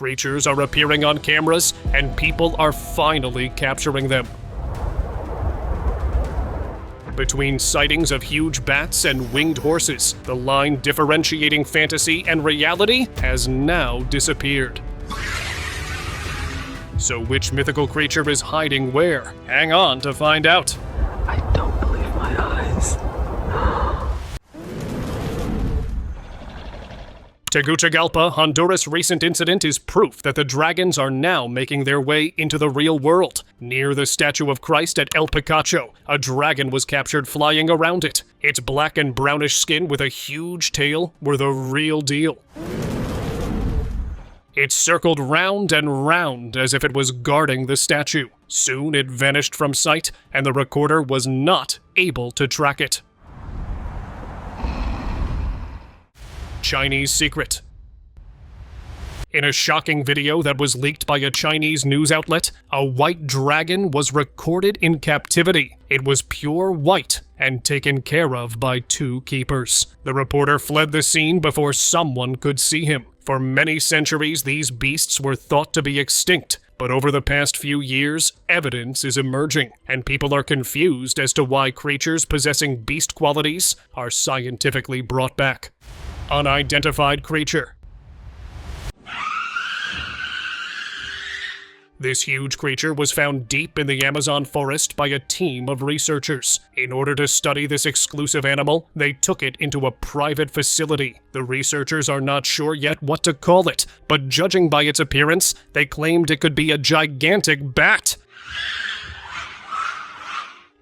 Creatures are appearing on cameras, and people are finally capturing them. Between sightings of huge bats and winged horses, the line differentiating fantasy and reality has now disappeared. So which mythical creature is hiding where? Hang on to find out. I don't believe my eyes. Tegucigalpa, Honduras' recent incident is proof that the dragons are now making their way into the real world. Near the statue of Christ at El Picacho, a dragon was captured flying around it. Its black and brownish skin with a huge tail were the real deal. It circled round and round as if it was guarding the statue. Soon it vanished from sight, and the recorder was not able to track it. Chinese secret. In a shocking video that was leaked by a Chinese news outlet, a white dragon was recorded in captivity. It was pure white and taken care of by 2 keepers. The reporter fled the scene before someone could see him. For many centuries, these beasts were thought to be extinct, but over the past few years, evidence is emerging, and people are confused as to why creatures possessing beast qualities are scientifically brought back. Unidentified creature. This huge creature was found deep in the Amazon forest by a team of researchers. In order to study this exclusive animal, they took it into a private facility. The researchers are not sure yet what to call it, but judging by its appearance, they claimed it could be a gigantic bat.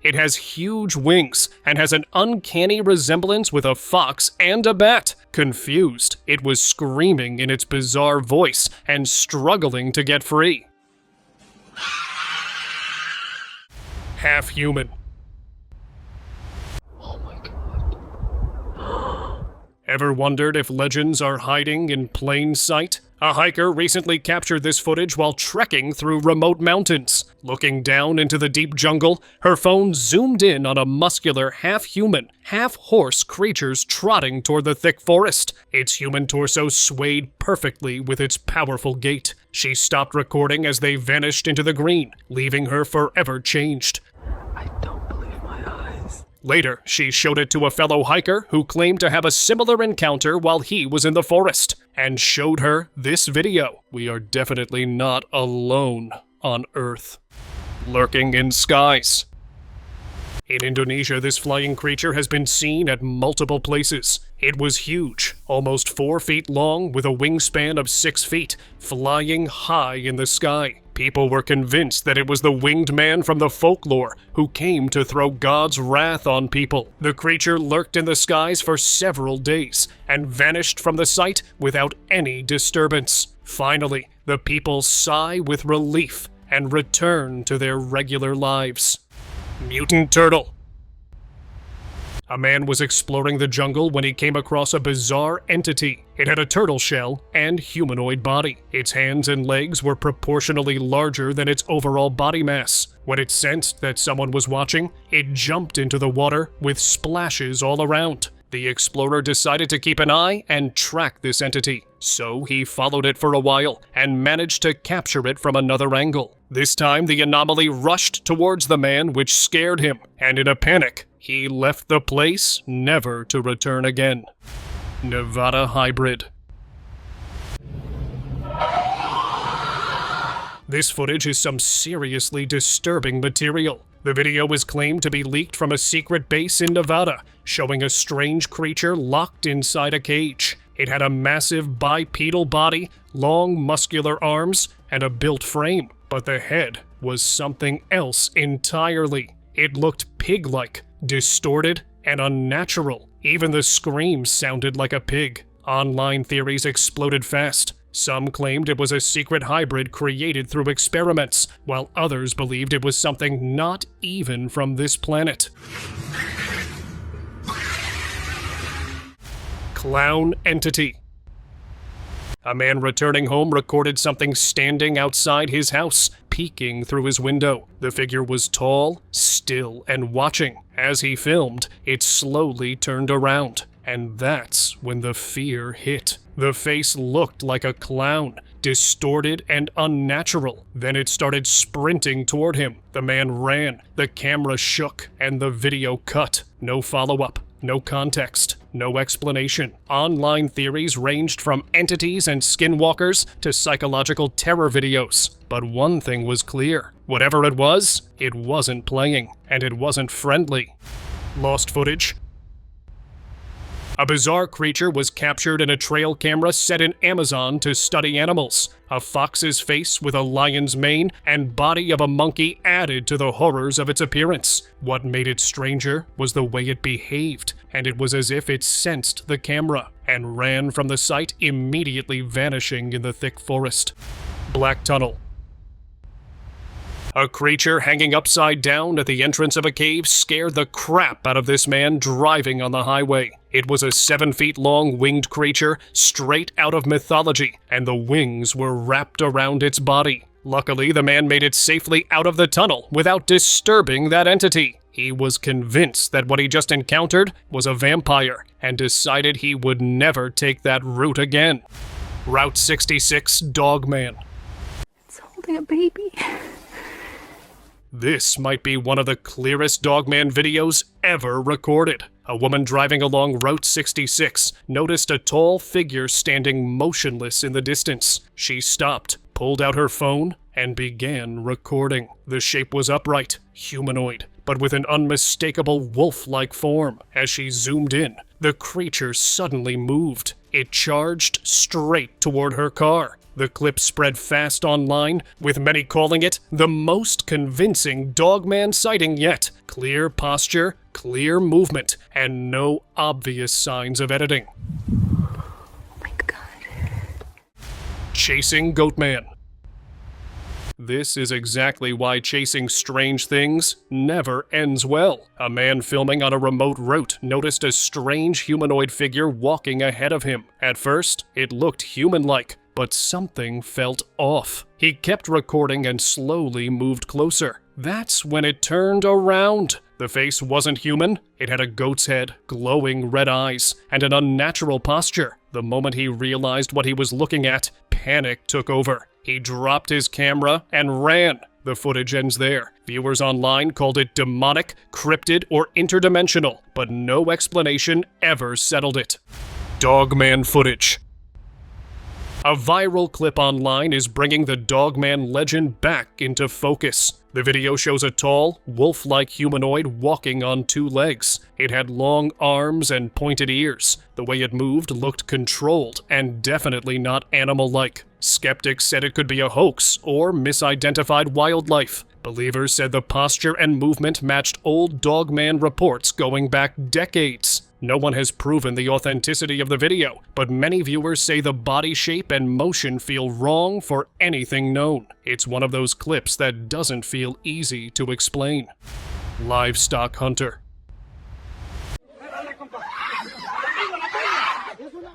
It has huge wings and has an uncanny resemblance with a fox and a bat. Confused, it was screaming in its bizarre voice and struggling to get free. Half human. Oh my god. Ever wondered if legends are hiding in plain sight? A hiker recently captured this footage while trekking through remote mountains. Looking down into the deep jungle, her phone zoomed in on a muscular, half-human, half-horse creature trotting toward the thick forest. Its human torso swayed perfectly with its powerful gait. She stopped recording as they vanished into the green, leaving her forever changed. I don't believe my eyes. Later, she showed it to a fellow hiker who claimed to have a similar encounter while he was in the forest, and showed her this video. We are definitely not alone on Earth. Lurking in skies. In Indonesia, this flying creature has been seen at multiple places. It was huge, almost 4 feet long with a wingspan of 6 feet, flying high in the sky. People were convinced that it was the winged man from the Folklore who came to throw God's wrath on people. The creature lurked in the skies for several days and vanished from the sight without any disturbance. Finally, the people sigh with relief and return to their regular lives. Mutant turtle. A man was exploring the jungle when he came across a bizarre entity. It had a turtle shell and humanoid body. Its hands and legs were proportionally larger than its overall body mass. When it sensed that someone was watching, it jumped into the water with splashes all around. The explorer decided to keep an eye and track this entity, so he followed it for a while and managed to capture it from another angle. This time, the anomaly rushed towards the man, which scared him, and in a panic, he left the place, never to return again. Nevada hybrid. This footage is some seriously disturbing material. The video is claimed to be leaked from a secret base in Nevada, showing a strange creature locked inside a cage. It had a massive bipedal body, long muscular arms, and a built frame, but the head was something else entirely. It looked pig-like, distorted, and unnatural. Even the screams sounded like a pig. Online theories exploded fast. Some claimed it was a secret hybrid created through experiments, while others believed it was something not even from this planet. Clown entity. A man returning home recorded something standing outside his house, peeking through his window. The figure was tall, still, and watching. As he filmed, it slowly turned around. And that's when the fear hit. The face looked like a clown, distorted and unnatural. Then it started sprinting toward him. The man ran, the camera shook, and the video cut. No follow-up, no context, no explanation. Online theories ranged from entities and skinwalkers to psychological terror videos. But one thing was clear. Whatever it wasn't playing, and it wasn't friendly. Lost footage. A bizarre creature was captured in a trail camera set in Amazon to study animals. A fox's face with a lion's mane and body of a monkey added to the horrors of its appearance. What made it stranger was the way it behaved, and it was as if it sensed the camera and ran from the site, immediately vanishing in the thick forest. Black tunnel. A creature hanging upside down at the entrance of a cave scared the crap out of this man driving on the highway. It was a 7-feet-long winged creature straight out of mythology, and the wings were wrapped around its body. Luckily, the man made it safely out of the tunnel without disturbing that entity. He was convinced that what he just encountered was a vampire, and decided he would never take that route again. Route 66, Dogman. It's holding a baby. This might be one of the clearest Dogman videos ever recorded. A woman driving along Route 66 noticed a tall figure standing motionless in the distance. She stopped, pulled out her phone, and began recording. The shape was upright, humanoid, but with an unmistakable wolf-like form. As she zoomed in, the creature suddenly moved. It charged straight toward her car. The clip spread fast online, with many calling it the most convincing Dogman sighting yet. Clear posture, clear movement, and no obvious signs of editing. Oh my god. Chasing Goatman. This is exactly why chasing strange things never ends well. A man filming on a remote route noticed a strange humanoid figure walking ahead of him. At first, it looked human-like, but something felt off. He kept recording and slowly moved closer. That's when it turned around. The face wasn't human. It had a goat's head, glowing red eyes, and an unnatural posture. The moment he realized what he was looking at, panic took over. He dropped his camera and ran. The footage ends there. Viewers online called it demonic, cryptid, or interdimensional, but no explanation ever settled it. Dogman footage. A viral clip online is bringing the Dogman legend back into focus. The video shows a tall, wolf-like humanoid walking on 2 legs. It had long arms and pointed ears. The way it moved looked controlled and definitely not animal-like. Skeptics said it could be a hoax or misidentified wildlife. Believers said the posture and movement matched old Dogman reports going back decades. No one has proven the authenticity of the video, but many viewers say the body shape and motion feel wrong for anything known. It's one of those clips that doesn't feel easy to explain. Livestock hunter.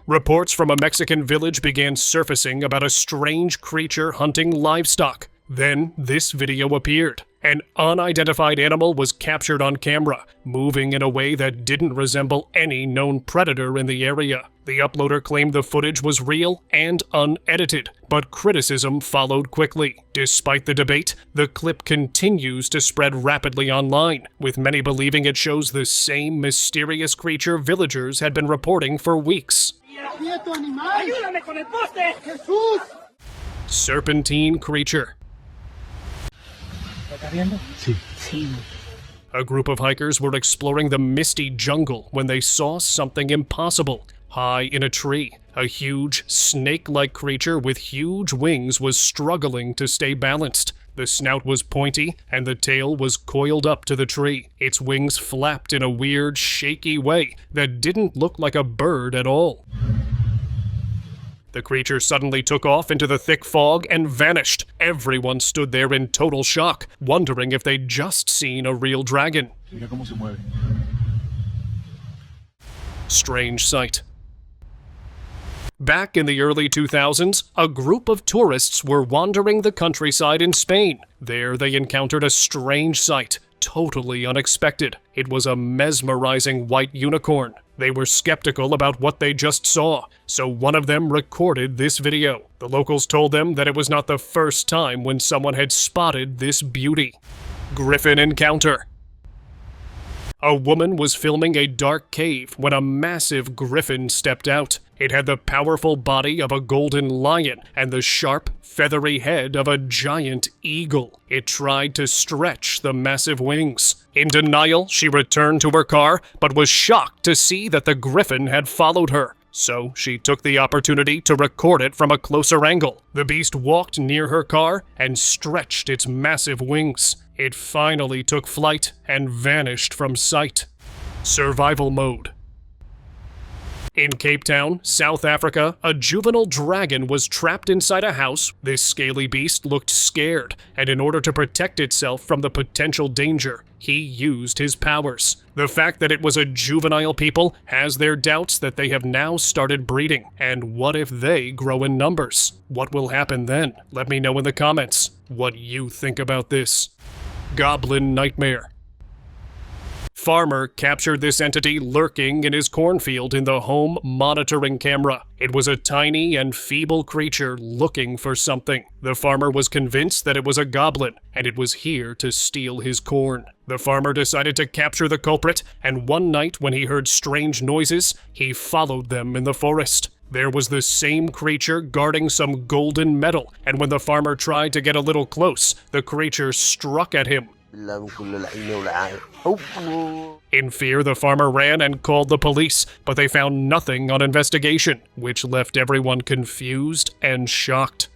Reports from a Mexican village began surfacing about a strange creature hunting livestock. Then this video appeared. An unidentified animal was captured on camera, moving in a way that didn't resemble any known predator in the area. The uploader claimed the footage was real and unedited, but criticism followed quickly. Despite the debate, the clip continues to spread rapidly online, with many believing it shows the same mysterious creature villagers had been reporting for weeks. Serpentine creature. A group of hikers were exploring the misty jungle when they saw something impossible. High in a tree, a huge, snake-like creature with huge wings was struggling to stay balanced. The snout was pointy, and the tail was coiled up to the tree. Its wings flapped in a weird, shaky way that didn't look like a bird at all. The creature suddenly took off into the thick fog and vanished. Everyone stood there in total shock, wondering if they'd just seen a real dragon. Strange sight. Back in the early 2000s, a group of tourists were wandering the countryside in Spain. There they encountered a strange sight. totally unexpected. It was a mesmerizing white unicorn. They were skeptical about what they just saw, so one of them recorded this video. The locals told them that it was not the first time when someone had spotted this beauty. Griffin encounter. A woman was filming a dark cave when a massive griffin stepped out. It had the powerful body of a golden lion and the sharp, feathery head of a giant eagle. It tried to stretch the massive wings. In denial, she returned to her car, but was shocked to see that the griffin had followed her. So she took the opportunity to record it from a closer angle. The beast walked near her car and stretched its massive wings. It finally took flight and vanished from sight. Survival mode. In Cape Town, South Africa, a juvenile dragon was trapped inside a house. This scaly beast looked scared, and in order to protect itself from the potential danger, he used his powers. The fact that it was a juvenile people has their doubts that they have now started breeding. And what if they grow in numbers? What will happen then? Let me know in the comments what you think about this. Goblin nightmare. Farmer captured this entity lurking in his cornfield in the home monitoring camera. It was a tiny and feeble creature looking for something. The farmer was convinced that it was a goblin, and it was here to steal his corn. The farmer decided to capture the culprit, and one night when he heard strange noises, he followed them in the forest. There was the same creature guarding some golden metal, and when the farmer tried to get a little close, the creature struck at him. In fear, the farmer ran and called the police, but they found nothing on investigation, which left everyone confused and shocked.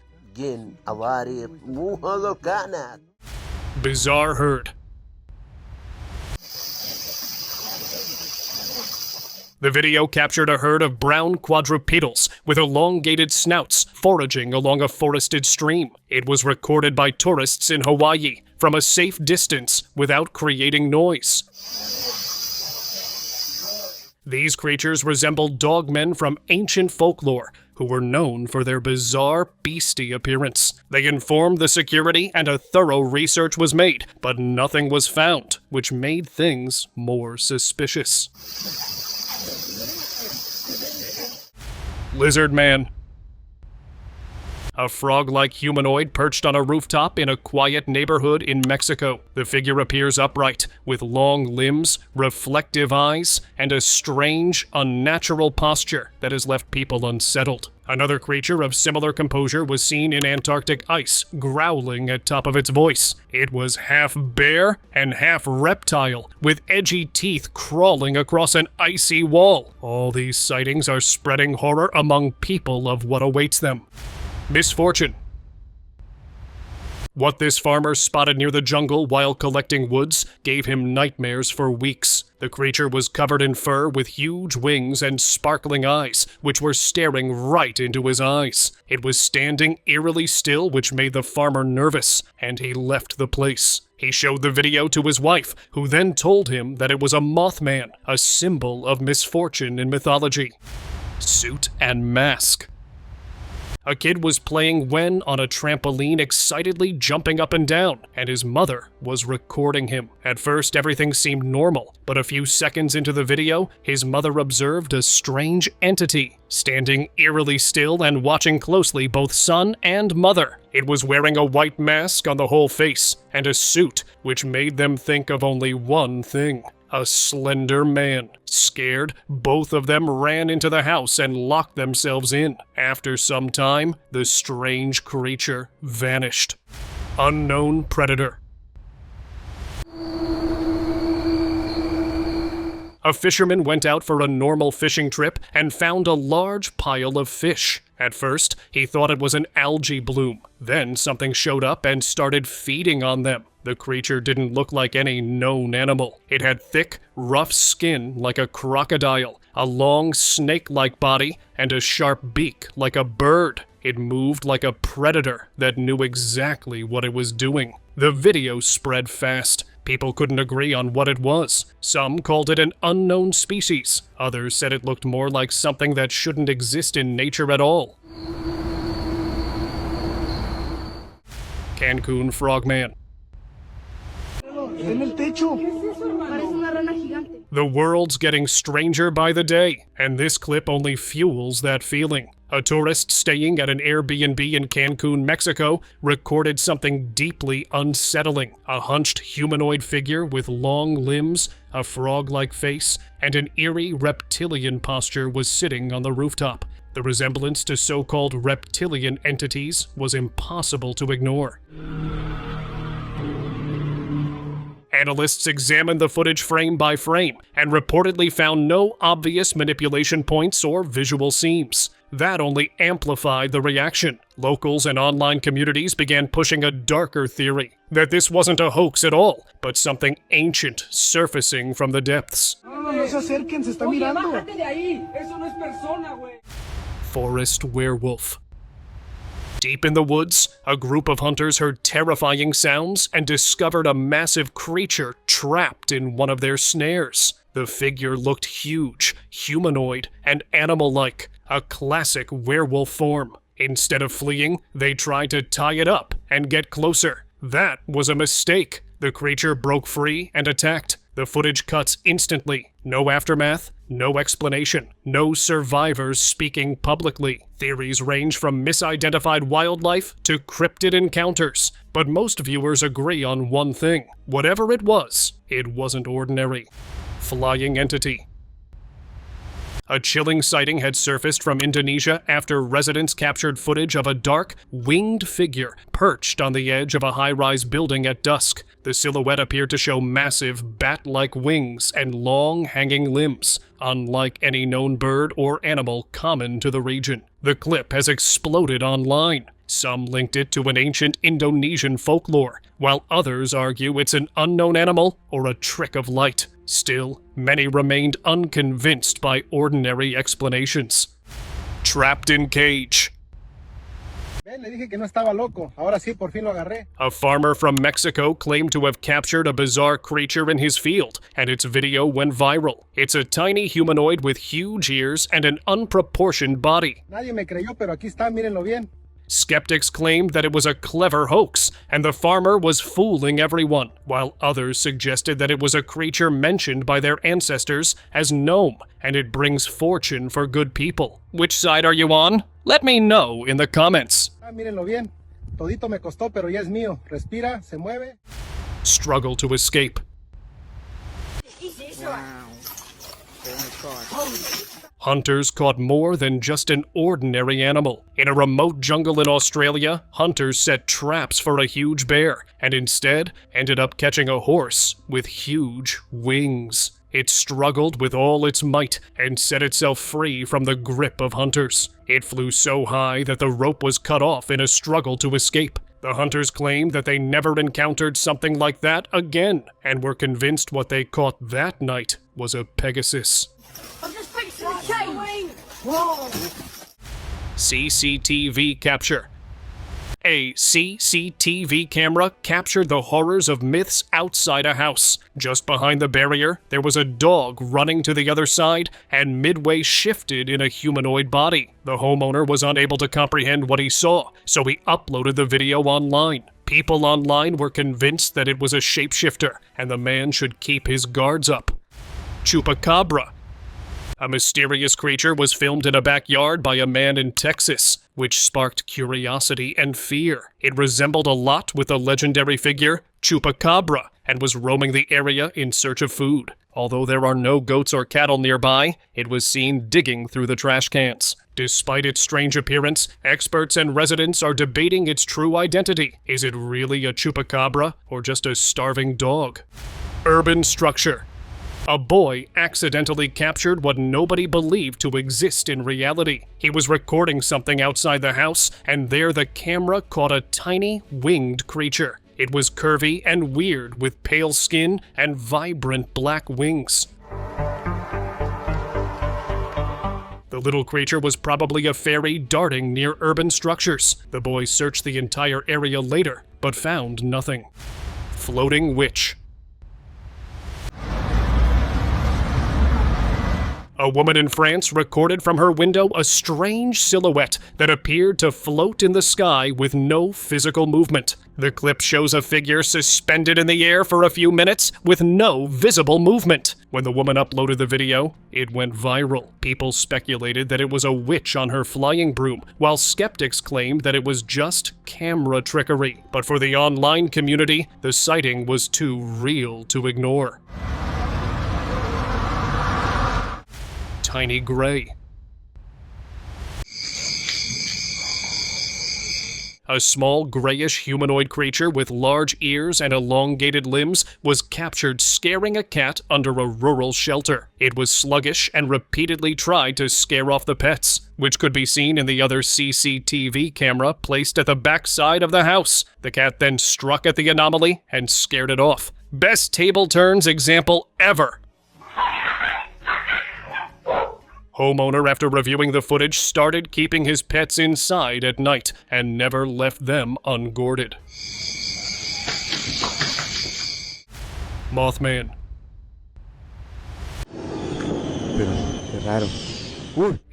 Bizarre herd. The video captured a herd of brown quadrupedals with elongated snouts foraging along a forested stream. It was recorded by tourists in Hawaii from a safe distance without creating noise. These creatures resembled dogmen from ancient folklore, who were known for their bizarre, beastie appearance. They informed the security and a thorough research was made, but nothing was found, which made things more suspicious. Lizard man. A frog-like humanoid perched on a rooftop in a quiet neighborhood in Mexico. The figure appears upright, with long limbs, reflective eyes, and a strange, unnatural posture that has left people unsettled. Another creature of similar composure was seen in Antarctic ice, growling at top of its voice. It was half bear and half reptile, with edgy teeth crawling across an icy wall. All these sightings are spreading horror among people of what awaits them. Misfortune. What this farmer spotted near the jungle while collecting woods gave him nightmares for weeks. The creature was covered in fur with huge wings and sparkling eyes, which were staring right into his eyes. It was standing eerily still, which made the farmer nervous, and he left the place. He showed the video to his wife, who then told him that it was a Mothman, a symbol of misfortune in mythology. Suit and mask. A kid was playing when on a trampoline, excitedly jumping up and down, and his mother was recording him. At first, everything seemed normal, but a few seconds into the video, his mother observed a strange entity, standing eerily still and watching closely both son and mother. It was wearing a white mask on the whole face, and a suit, which made them think of only one thing. A slender man. Scared, both of them ran into the house and locked themselves in. After some time, the strange creature vanished. Unknown predator. A fisherman went out for a normal fishing trip and found a large pile of fish. At first, he thought it was an algae bloom. Then something showed up and started feeding on them. The creature didn't look like any known animal. It had thick, rough skin like a crocodile, a long snake-like body, and a sharp beak like a bird. It moved like a predator that knew exactly what it was doing. The video spread fast. People couldn't agree on what it was. Some called it an unknown species. Others said it looked more like something that shouldn't exist in nature at all. Cancun frogman. En el techo. The world's getting stranger by the day, and this clip only fuels that feeling. A tourist staying at an Airbnb in Cancun, Mexico, recorded something deeply unsettling. A hunched humanoid figure with long limbs, a frog-like face, and an eerie reptilian posture was sitting on the rooftop. The resemblance to so-called reptilian entities was impossible to ignore. Analysts examined the footage frame by frame and reportedly found no obvious manipulation points or visual seams. That only amplified the reaction. Locals and online communities began pushing a darker theory, that this wasn't a hoax at all, but something ancient surfacing from the depths. No se acerquen, se está mirando. Forest werewolf. Deep in the woods, a group of hunters heard terrifying sounds and discovered a massive creature trapped in one of their snares. The figure looked huge, humanoid, and animal-like, a classic werewolf form. Instead of fleeing, they tried to tie it up and get closer. That was a mistake. The creature broke free and attacked. The footage cuts instantly. No aftermath, no explanation, no survivors speaking publicly. Theories range from misidentified wildlife to cryptid encounters, but most viewers agree on one thing. Whatever it wasn't ordinary. Flying entity. A chilling sighting had surfaced from Indonesia after residents captured footage of a dark, winged figure perched on the edge of a high-rise building at dusk. The silhouette appeared to show massive, bat-like wings and long, hanging limbs, unlike any known bird or animal common to the region. The clip has exploded online. Some linked it to an ancient Indonesian folklore, while others argue it's an unknown animal or a trick of light. Still, many remained unconvinced by ordinary explanations. Trapped in cage. Le dije que no estaba loco. Ahora sí, por fin lo agarré. A farmer from Mexico claimed to have captured a bizarre creature in his field, and its video went viral. It's a tiny humanoid with huge ears and an unproportioned body. Nadie me creyó, pero aquí está, mírenlo bien. Skeptics claimed that it was a clever hoax, and the farmer was fooling everyone, while others suggested that it was a creature mentioned by their ancestors as gnome, and it brings fortune for good people. Which side are you on? Let me know in the comments. Mírenlo bien. Todito me costó, pero ya es mío. Respira, se mueve. Struggle to escape. Hunters caught more than just an ordinary animal. In a remote jungle in Australia, hunters set traps for a huge bear, and instead ended up catching a horse with huge wings. It struggled with all its might and set itself free from the grip of hunters. It flew so high that the rope was cut off in a struggle to escape. The hunters claimed that they never encountered something like that again, and were convinced what they caught that night was a Pegasus. CCTV capture. A CCTV camera captured the horrors of myths outside a house. Just behind the barrier, there was a dog running to the other side and midway shifted in a humanoid body. The homeowner was unable to comprehend what he saw, so he uploaded the video online. People online were convinced that it was a shapeshifter, and the man should keep his guards up. Chupacabra. A mysterious creature was filmed in a backyard by a man in Texas, which sparked curiosity and fear. It resembled a lot with the legendary figure Chupacabra and was roaming the area in search of food. Although there are no goats or cattle nearby, it was seen digging through the trash cans. Despite its strange appearance, experts and residents are debating its true identity. Is it really a Chupacabra or just a starving dog? Urban structure. A boy accidentally captured what nobody believed to exist in reality. He was recording something outside the house, and there the camera caught a tiny, winged creature. It was curvy and weird, with pale skin and vibrant black wings. The little creature was probably a fairy darting near urban structures. The boy searched the entire area later, but found nothing. Floating witch. A woman in France recorded from her window a strange silhouette that appeared to float in the sky with no physical movement. The clip shows a figure suspended in the air for a few minutes with no visible movement. When the woman uploaded the video, it went viral. People speculated that it was a witch on her flying broom, while skeptics claimed that it was just camera trickery. But for the online community, the sighting was too real to ignore. Tiny Gray. A small grayish humanoid creature with large ears and elongated limbs was captured scaring a cat under a rural shelter. It was sluggish and repeatedly tried to scare off the pets, which could be seen in the other CCTV camera placed at the backside of the house. The cat then struck at the anomaly and scared it off. Best table turns example ever. Homeowner, after reviewing the footage, started keeping his pets inside at night and never left them unguarded. Mothman.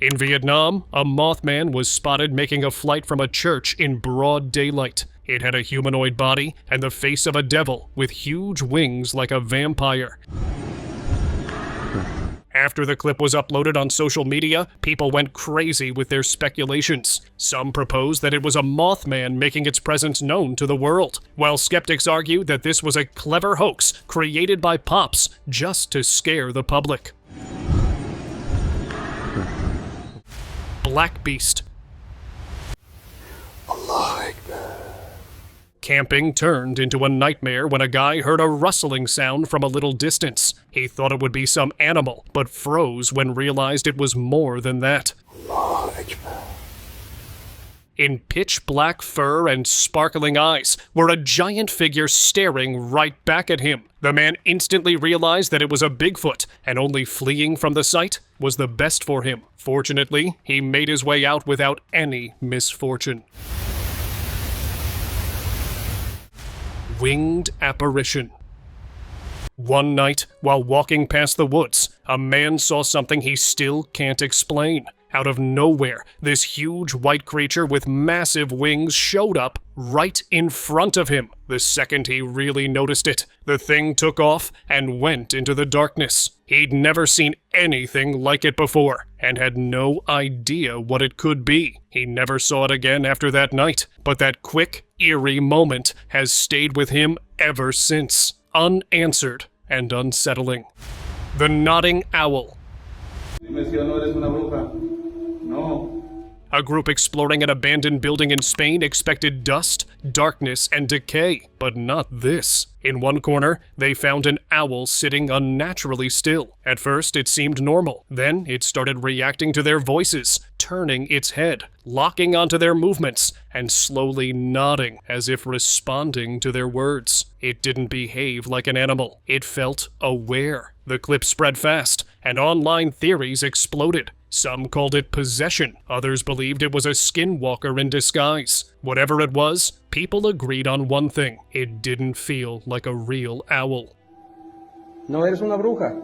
In Vietnam, a Mothman was spotted making a flight from a church in broad daylight. It had a humanoid body and the face of a devil with huge wings like a vampire. After the clip was uploaded on social media, people went crazy with their speculations. Some proposed that it was a Mothman making its presence known to the world, while skeptics argued that this was a clever hoax created by Pops just to scare the public. Black Beast. Camping turned into a nightmare when a guy heard a rustling sound from a little distance. He thought it would be some animal, but froze when realized it was more than that. In pitch black fur and sparkling eyes were a giant figure staring right back at him. The man instantly realized that it was a Bigfoot, and only fleeing from the sight was the best for him. Fortunately, he made his way out without any misfortune. Winged apparition. One night, while walking past the woods, a man saw something he still can't explain. Out of nowhere, this huge white creature with massive wings showed up right in front of him. The second he really noticed it, the thing took off and went into the darkness. He'd never seen anything like it before, and had no idea what it could be. He never saw it again after that night, but that quick, eerie moment has stayed with him ever since, unanswered and unsettling. The Nodding Owl. A group exploring an abandoned building in Spain expected dust, darkness, and decay, but not this. In one corner, they found an owl sitting unnaturally still. At first, it seemed normal. Then, it started reacting to their voices, turning its head, locking onto their movements, and slowly nodding as if responding to their words. It didn't behave like an animal. It felt aware. The clip spread fast, and online theories exploded. Some called it possession. Others believed it was a skinwalker in disguise. Whatever it was, people agreed on one thing. It didn't feel like a real owl. No eres una bruja.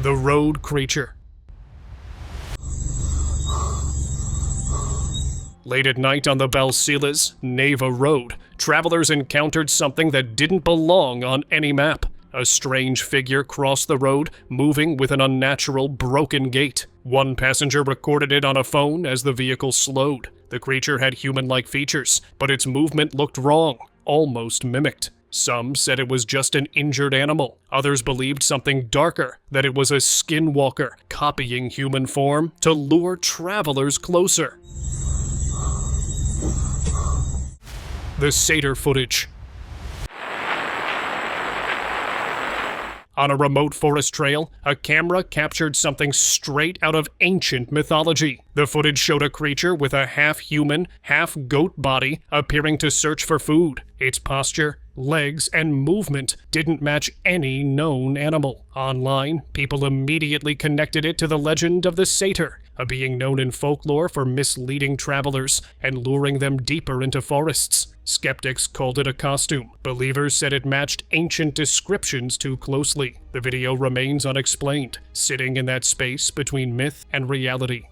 The Road Creature. Late at night on the Balsilas, Neva Road, travelers encountered something that didn't belong on any map. A strange figure crossed the road, moving with an unnatural, broken gait. One passenger recorded it on a phone as the vehicle slowed. The creature had human-like features, but its movement looked wrong, almost mimicked. Some said it was just an injured animal. Others believed something darker, that it was a skinwalker, copying human form to lure travelers closer. The Satyr footage. On a remote forest trail, a camera captured something straight out of ancient mythology. The footage showed a creature with a half-human, half-goat body appearing to search for food. Its posture, legs, and movement didn't match any known animal. Online, people immediately connected it to the legend of the satyr, a being known in folklore for misleading travelers and luring them deeper into forests. Skeptics called it a costume. Believers said it matched ancient descriptions too closely. The video remains unexplained, sitting in that space between myth and reality.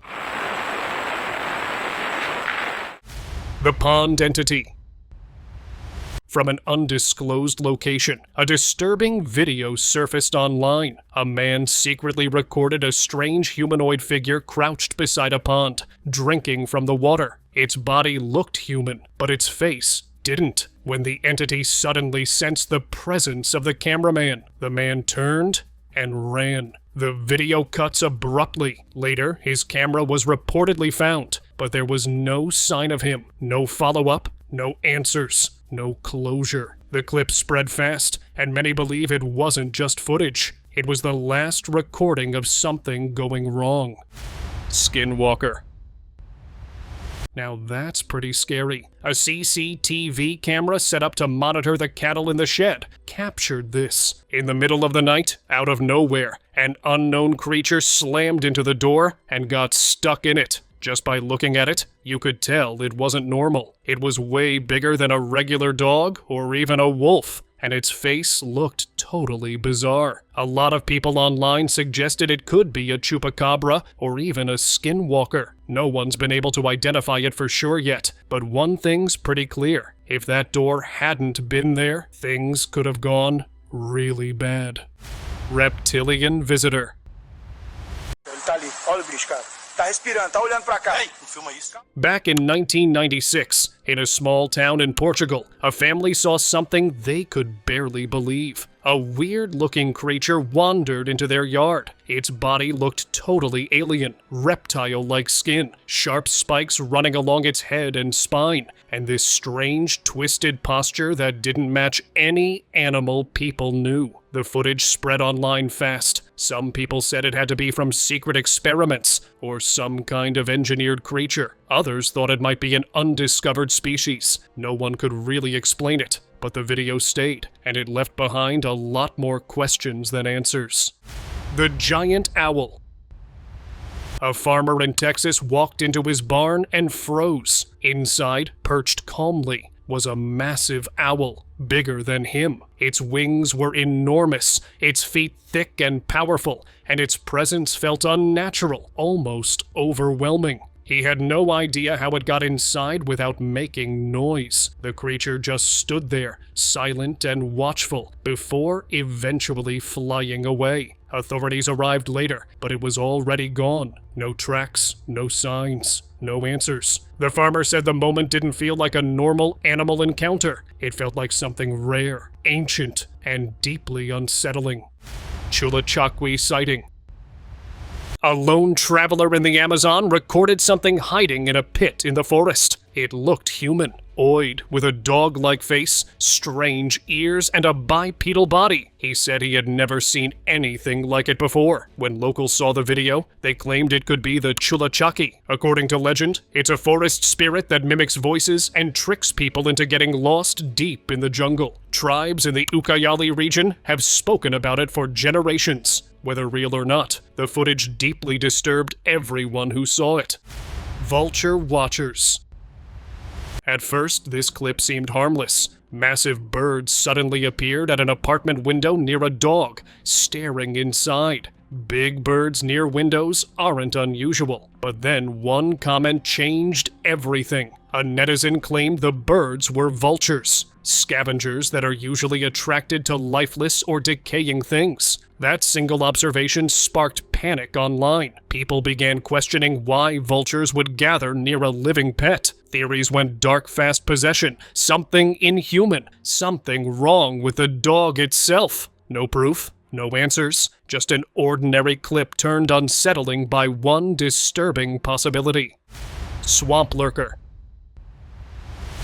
The pond entity. From an undisclosed location, a disturbing video surfaced online. A man secretly recorded a strange humanoid figure crouched beside a pond, drinking from the water. Its body looked human, but its face didn't. When the entity suddenly sensed the presence of the cameraman, the man turned and ran. The video cuts abruptly. Later, his camera was reportedly found, but there was no sign of him, no follow-up, no answers. No closure. The clip spread fast, and many believe it wasn't just footage. It was the last recording of something going wrong. Skinwalker. Now that's pretty scary. A CCTV camera set up to monitor the cattle in the shed captured this. In the middle of the night, out of nowhere, an unknown creature slammed into the door and got stuck in it. Just by looking at it, you could tell it wasn't normal. It was way bigger than a regular dog or even a wolf, and its face looked totally bizarre. A lot of people online suggested it could be a Chupacabra or even a Skinwalker. No one's been able to identify it for sure yet, but one thing's pretty clear. If that door hadn't been there, things could have gone really bad. Reptilian visitor. Tá respirando, tá olhando pra cá. Ei, não filma isso. Back in 1996, in a small town in Portugal, a family saw something they could barely believe. A weird-looking creature wandered into their yard. Its body looked totally alien, reptile-like skin, sharp spikes running along its head and spine, and this strange, twisted posture that didn't match any animal people knew. The footage spread online fast. Some people said it had to be from secret experiments or some kind of engineered creature. Others thought it might be an undiscovered species. No one could really explain it, but the video stayed, and it left behind a lot more questions than answers. The giant owl. A farmer in Texas walked into his barn and froze. Inside, perched calmly, was a massive owl, bigger than him. Its wings were enormous, its feet thick and powerful, and its presence felt unnatural, almost overwhelming. He had no idea how it got inside without making noise. The creature just stood there, silent and watchful, before eventually flying away. Authorities arrived later, but it was already gone. No tracks, no signs, no answers. The farmer said the moment didn't feel like a normal animal encounter. It felt like something rare, ancient, and deeply unsettling. Chupacabra sighting. A lone traveler in the Amazon recorded something hiding in a pit in the forest. It looked human, oid, with a dog-like face, strange ears, and a bipedal body. He said he had never seen anything like it before. When locals saw the video, they claimed it could be the Chupacabra. According to legend, it's a forest spirit that mimics voices and tricks people into getting lost deep in the jungle. Tribes in the Ucayali region have spoken about it for generations. Whether real or not, the footage deeply disturbed everyone who saw it. Vulture watchers. At first, this clip seemed harmless. Massive birds suddenly appeared at an apartment window near a dog, staring inside. Big birds near windows aren't unusual. But then one comment changed everything. A netizen claimed the birds were vultures, scavengers that are usually attracted to lifeless or decaying things. That single observation sparked panic online. People began questioning why vultures would gather near a living pet. Theories went dark fast possession, something inhuman, something wrong with the dog itself. No proof, no answers, just an ordinary clip turned unsettling by one disturbing possibility. Swamp lurker.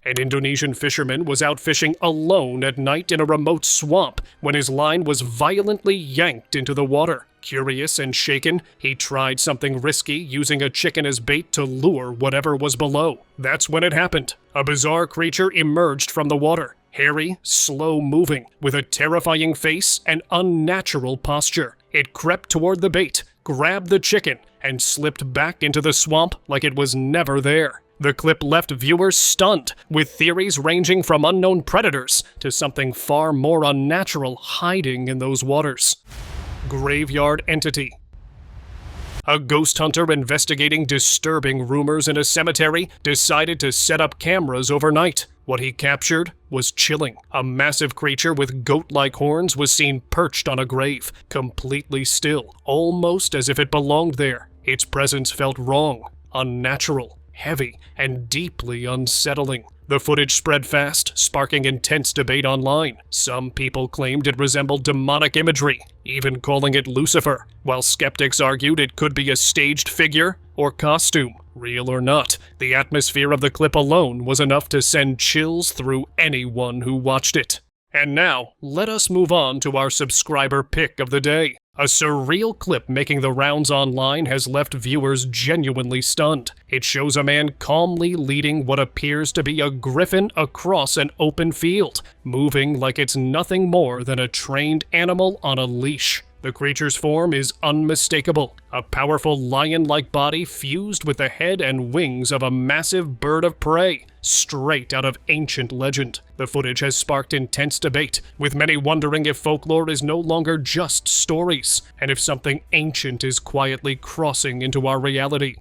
An Indonesian fisherman was out fishing alone at night in a remote swamp when his line was violently yanked into the water. Curious and shaken, he tried something risky, using a chicken as bait to lure whatever was below. That's when it happened. A bizarre creature emerged from the water. Hairy, slow-moving, with a terrifying face and unnatural posture. It crept toward the bait, grabbed the chicken and slipped back into the swamp like it was never there. The clip left viewers stunned, with theories ranging from unknown predators to something far more unnatural hiding in those waters. Graveyard entity. A ghost hunter investigating disturbing rumors in a cemetery decided to set up cameras overnight. What he captured was chilling. A massive creature with goat-like horns was seen perched on a grave, completely still, almost as if it belonged there. Its presence felt wrong, unnatural, heavy, and deeply unsettling. The footage spread fast, sparking intense debate online. Some people claimed it resembled demonic imagery, even calling it Lucifer, while skeptics argued it could be a staged figure or costume. Real or not, the atmosphere of the clip alone was enough to send chills through anyone who watched it. And now, let us move on to our subscriber pick of the day. A surreal clip making the rounds online has left viewers genuinely stunned. It shows a man calmly leading what appears to be a griffin across an open field, moving like it's nothing more than a trained animal on a leash. The creature's form is unmistakable, a powerful lion-like body fused with the head and wings of a massive bird of prey, straight out of ancient legend. The footage has sparked intense debate, with many wondering if folklore is no longer just stories, and if something ancient is quietly crossing into our reality.